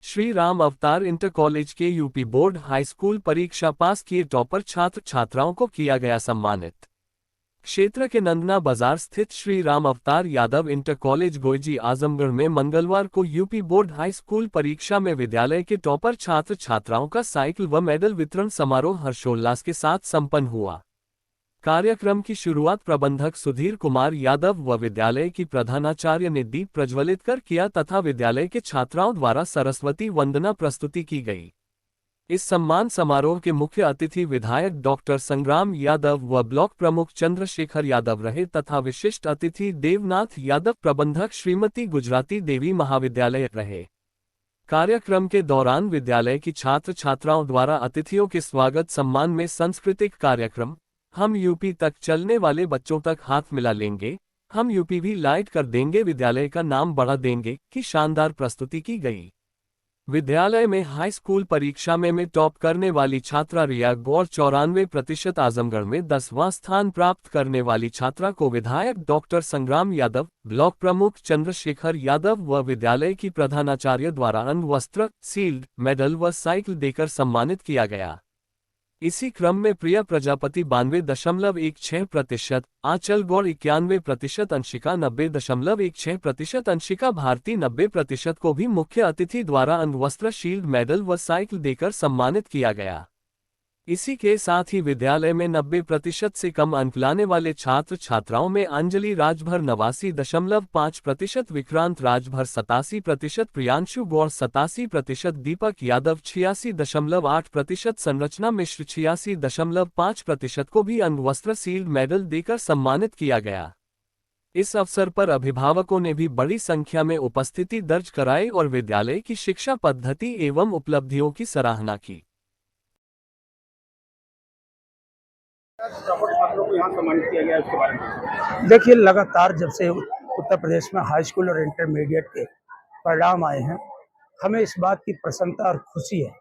श्री राम अवतार inter college के UP board high school परीक्षा पास किए टॉपर छात्र छात्राओं को किया गया सम्मानित। क्षेत्र के नंदना बाजार स्थित श्री राम अवतार यादव इंटर कॉलेज गोयजी आजमगढ़ में मंगलवार को यूपी बोर्ड हाई स्कूल परीक्षा में विद्यालय के टॉपर छात्र छात्राओं का साइकिल व मेडल वितरण समारोह हर्षोल्लास के साथ संपन्न हुआ। कार्यक्रम की शुरुआत प्रबंधक सुधीर कुमार यादव व विद्यालय की प्रधानाचार्य ने दीप प्रज्वलित कर किया तथा विद्यालय के छात्राओं द्वारा सरस्वती वंदना प्रस्तुति की गई। इस सम्मान समारोह के मुख्य अतिथि विधायक डॉक्टर संग्राम यादव व ब्लॉक प्रमुख चंद्रशेखर यादव रहे तथा विशिष्ट अतिथि देवनाथ यादव प्रबंधक श्रीमती गुजराती देवी महाविद्यालय रहे। कार्यक्रम के दौरान विद्यालय की छात्र छात्राओं द्वारा अतिथियों के स्वागत सम्मान में सांस्कृतिक कार्यक्रम हम यूपी तक चलने वाले बच्चों तक हाथ मिला लेंगे, हम यूपी भी लाइट कर देंगे, विद्यालय का नाम बढ़ा देंगे की शानदार प्रस्तुति की गई। विद्यालय में हाई स्कूल परीक्षा में टॉप करने वाली छात्रा रिया गौर 94%, आजमगढ़ में 10वां स्थान प्राप्त करने वाली छात्रा को विधायक डॉक्टर संग्राम यादव, ब्लॉक प्रमुख चंद्रशेखर यादव व विद्यालय की प्रधानाचार्य द्वारा अन्न वस्त्र, सील्ड, मेडल व साइकिल देकर सम्मानित किया गया। इसी क्रम में प्रिया प्रजापति 92.16%, आंचल गौर 91%, अंशिका 90.16%, अंशिका भारती 90% को भी मुख्य अतिथि द्वारा अन्न वस्त्र, शील्ड, मेडल व साइकिल देकर सम्मानित किया गया। इसी के साथ ही विद्यालय में 90% से कम अंक लाने वाले छात्र छात्राओं में अंजलि राजभर 89.5%, विक्रांत राजभर 87%, प्रियांशु गौर 87%, दीपक यादव 86.8%, संरचना मिश्र 86.5% को भी अंग वस्त्र, सील्ड, मेडल देकर सम्मानित किया गया। इस अवसर पर अभिभावकों ने भी बड़ी संख्या में उपस्थिति दर्ज कराई और विद्यालय की शिक्षा पद्धति एवं उपलब्धियों की सराहना की। छात्रों को यहाँ सम्मानित किया गया, उसके बारे में देखिए, लगातार जब से उत्तर प्रदेश में हाई स्कूल और इंटरमीडिएट के परिणाम आए हैं, हमें इस बात की प्रसन्नता और खुशी है।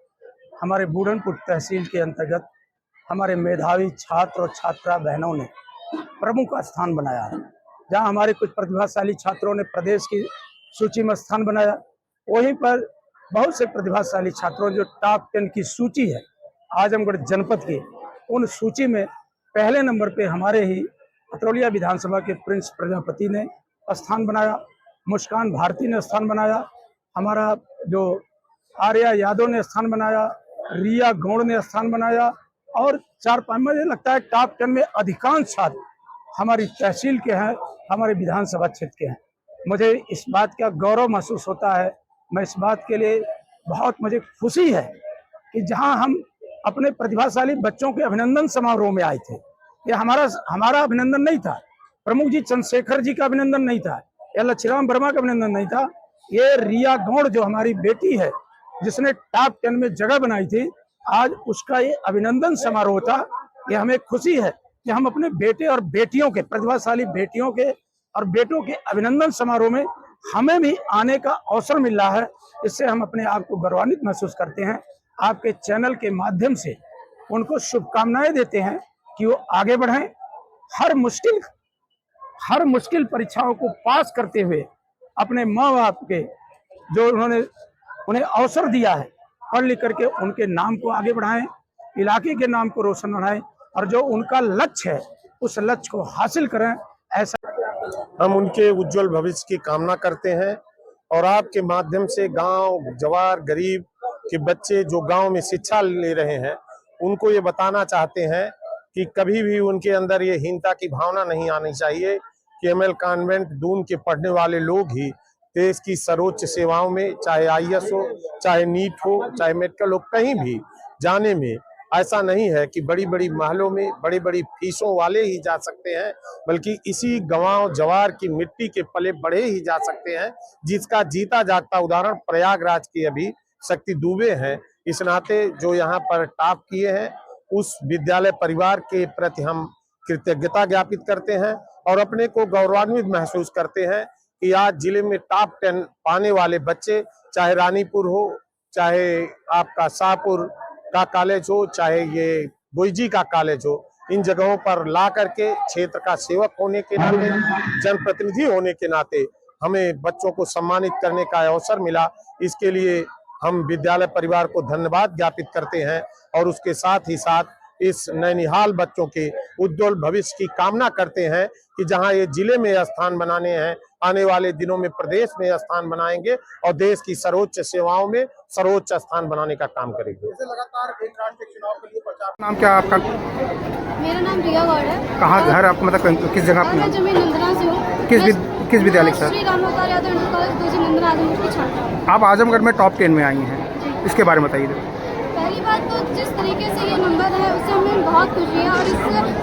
हमारे बूढ़नपुर तहसील के अंतर्गत हमारे मेधावी छात्र और छात्रा बहनों ने प्रमुख स्थान बनाया है। जहाँ हमारे कुछ प्रतिभाशाली छात्रों ने प्रदेश की सूची में स्थान बनाया, वहीं पर बहुत से प्रतिभाशाली छात्रों जो टॉप 10 की सूची है आजमगढ़ जनपद की, उन सूची में पहले नंबर पे हमारे ही अतरौलिया विधानसभा के प्रिंस प्रजापति ने स्थान बनाया, मुस्कान भारती ने स्थान बनाया, हमारा जो आर्या यादव ने स्थान बनाया, रिया गौड़ ने स्थान बनाया और 4-5 मुझे लगता है टॉप 10 में अधिकांश छात्र हमारी तहसील के हैं, हमारे विधानसभा क्षेत्र के हैं। मुझे इस बात का गौरव महसूस होता है। मैं इस बात के लिए बहुत मुझे खुशी है कि जहां हम अपने प्रतिभाशाली बच्चों के अभिनंदन समारोह में आए थे, ये हमारा अभिनंदन नहीं था, प्रमुख जी चंद्रशेखर जी का अभिनंदन नहीं था, या लक्ष्मीराम वर्मा का अभिनंदन नहीं था, ये रिया गौड़ जो हमारी बेटी है जिसने टॉप 10 में जगह बनाई थी, आज उसका ये अभिनंदन समारोह था। ये हमें खुशी है कि हम अपने बेटे और बेटियों के, प्रतिभाशाली बेटियों के और बेटों के अभिनंदन समारोह में हमें भी आने का अवसर मिल रहा है। इससे हम अपने आप को गौरवान्वित महसूस करते हैं। आपके चैनल के माध्यम से उनको शुभकामनाएं देते हैं कि वो आगे बढ़ें, हर मुश्किल परीक्षाओं को पास करते हुए अपने माँ बाप के जो उन्हें अवसर दिया है, पढ़ लिख करके उनके नाम को आगे बढ़ाएं, इलाके के नाम को रोशन बढ़ाएं और जो उनका लक्ष्य है उस लक्ष्य को हासिल करें। ऐसा हम उनके उज्जवल भविष्य की कामना करते हैं और आपके माध्यम से गांव जवार गरीब के बच्चे जो गांव में शिक्षा ले रहे हैं उनको ये बताना चाहते हैं कि कभी भी उनके अंदर ये हीनता की भावना नहीं आनी चाहिए कि एमएल कॉन्वेंट दून के पढ़ने वाले लोग ही देश की सर्वोच्च सेवाओं में, चाहे आईएएस हो, चाहे नीट हो, चाहे मेडिकल हो, कहीं भी जाने में ऐसा नहीं है कि बड़ी बड़ी महलों में बड़ी बड़ी फीसों वाले ही जा सकते हैं, बल्कि इसी गांव जवार की मिट्टी के पले बढ़े ही जा सकते हैं, जिसका जीता जागता उदाहरण प्रयागराज की अभी शक्ति दुबे हैं। इस नाते जो यहाँ पर टॉप किए हैं उस विद्यालय परिवार के प्रति हम कृतज्ञता ज्ञापित करते हैं और अपने को गौरवान्वित महसूस करते हैं कि आज जिले में टॉप 10 पाने वाले बच्चे, चाहे रानीपुर हो, चाहे आपका शाहपुर का कॉलेज हो, चाहे ये गोयजी का कॉलेज हो, इन जगहों पर ला करके क्षेत्र का सेवक होने के नाते, जनप्रतिनिधि होने के नाते हमें बच्चों को सम्मानित करने का अवसर मिला। इसके लिए हम विद्यालय परिवार को धन्यवाद ज्ञापित करते हैं और उसके साथ ही साथ इस नैनीहाल बच्चों के उज्जवल भविष्य की कामना करते हैं कि जहां ये जिले में स्थान बनाने हैं, आने वाले दिनों में प्रदेश में स्थान बनाएंगे और देश की सर्वोच्च सेवाओं में सर्वोच्च स्थान बनाने का काम करेंगे। लगातार एक राष्ट्रीय चुनाव के लिए प्रचार। नाम क्या है आपका? मेरा नाम रिया गौड़ है। कहाँ घर आपका, मतलब किस जगह और पे? मैं जमीन नंदना से हूँ। किस विद्यालय के मैं साथ? श्री राम अवतार यादव इंटर कॉलेज दूसरी नंदना आजमगढ़ की छात्रा हूँ। आप आजमगढ़ में टॉप 10 में आई हैं, इसके बारे में बताइए। पहली बात तो जिस तरीके से ये नंबर है उससे हमें बहुत खुशी है और इस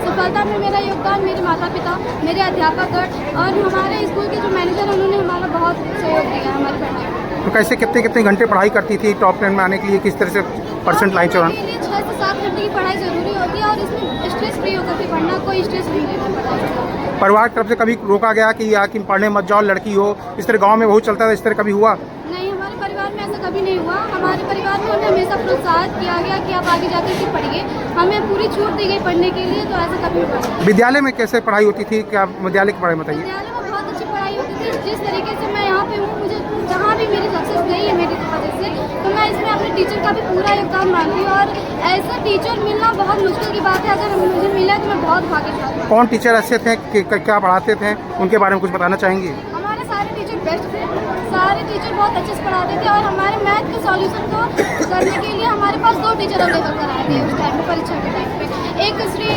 सफलता में मेरा योगदान मेरे माता पिता, मेरे अध्यापकगण और हमारे स्कूल के जो मैनेजर हैं उन्होंने हमारा बहुत सहयोग दिया है हमारे पढ़ाई में। तो कैसे कितने घंटे पढ़ाई करती थी टॉप 10 में आने के लिए? किस तरह से परसेंट लाइन चढ़ाना? 6 से 7 घंटे की पढ़ाई जरूरी होती है और इसमें स्ट्रेस फ्री होकर के पढ़ना, कोई स्ट्रेस नहीं लेना पढ़ाई। परिवार की तरफ से कभी रोका गया कि पढ़ने मत जाओ, लड़की हो, इस तरह गाँव में बहुत चलता था, इस तरह कभी हुआ? नहीं, हमारे परिवार में ऐसा कभी नहीं हुआ। हमारे परिवार में हमें हमेशा प्रोत्साहित किया गया कि आप आगे जाकर के पढ़िए, हमें पूरी छूट दी गई पढ़ने के लिए, तो ऐसा कभी नहीं हुआ। विद्यालय में कैसे पढ़ाई होती थी? क्या विद्यालय के बारे में बताइए। विद्यालय में बहुत अच्छी पढ़ाई होती थी। जिस तरीके से मैं यहाँ पे हूँ, मुझे जहाँ भी मेरी सक्सेस गई है मेरी वजह से, तो मैं इसमें अपने टीचर का भी पूरा योगदान मानती हूँ और ऐसा टीचर मिलना बहुत मुश्किल की बात है। अगर मुझे मिला तो मैं बहुत भाग्यशाली हूँ। कौन टीचर ऐसे थे कि क्या पढ़ाते थे, उनके बारे में कुछ बताना चाहेंगे? हमारे सारे टीचर बेस्ट थे, सारे टीचर बहुत अच्छे से पढ़ाते थे और हमारे मैथ के सॉल्यूशन को करने के लिए हमारे पास 2 टीचर अवेलेबल कराए थे उस टाइम पे, परीक्षा के टाइम पे। एक श्री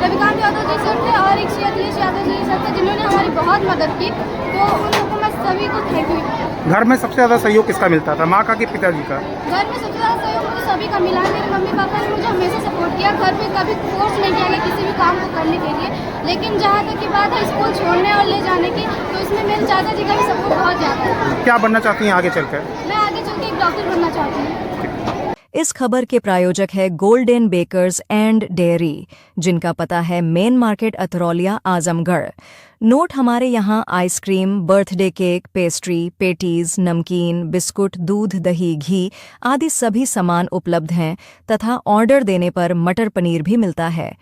रविकांत यादव जी सर थे और एक श्री अखिलेश यादव जी सर थे, जिन्होंने हमारी बहुत मदद की, तो उन लोगों को मैं सभी को थैंक यू। घर में सबसे ज़्यादा सहयोग किसका मिलता था, माँ का कि पिताजी का? घर में सबसे ज़्यादा सहयोग मुझे सभी का मिला है। मेरे मम्मी पापा ने मुझे हमेशा सपोर्ट किया। घर पे कभी फोर्स नहीं किया गया किसी भी काम को करने के लिए। लेकिन जहाँ तक की बात है स्कूल छोड़ने और ले जाने की, तो इसमें मेरे चाचा जी का भी सपोर्ट बहुत ज़्यादा है। क्या बनना चाहती हैं आगे चलकर? मैं आगे चल के एक डॉक्टर बनना चाहती हूँ। इस खबर के प्रायोजक है गोल्डन बेकर्स एंड डेयरी, जिनका पता है main market Atraulia Azamgarh. Note हमारे यहाँ ice cream, birthday cake, pastry, patties, नमकीन, बिस्कुट, दूध, दही, घी आदि सभी सामान उपलब्ध हैं तथा ऑर्डर देने पर मटर पनीर भी मिलता है।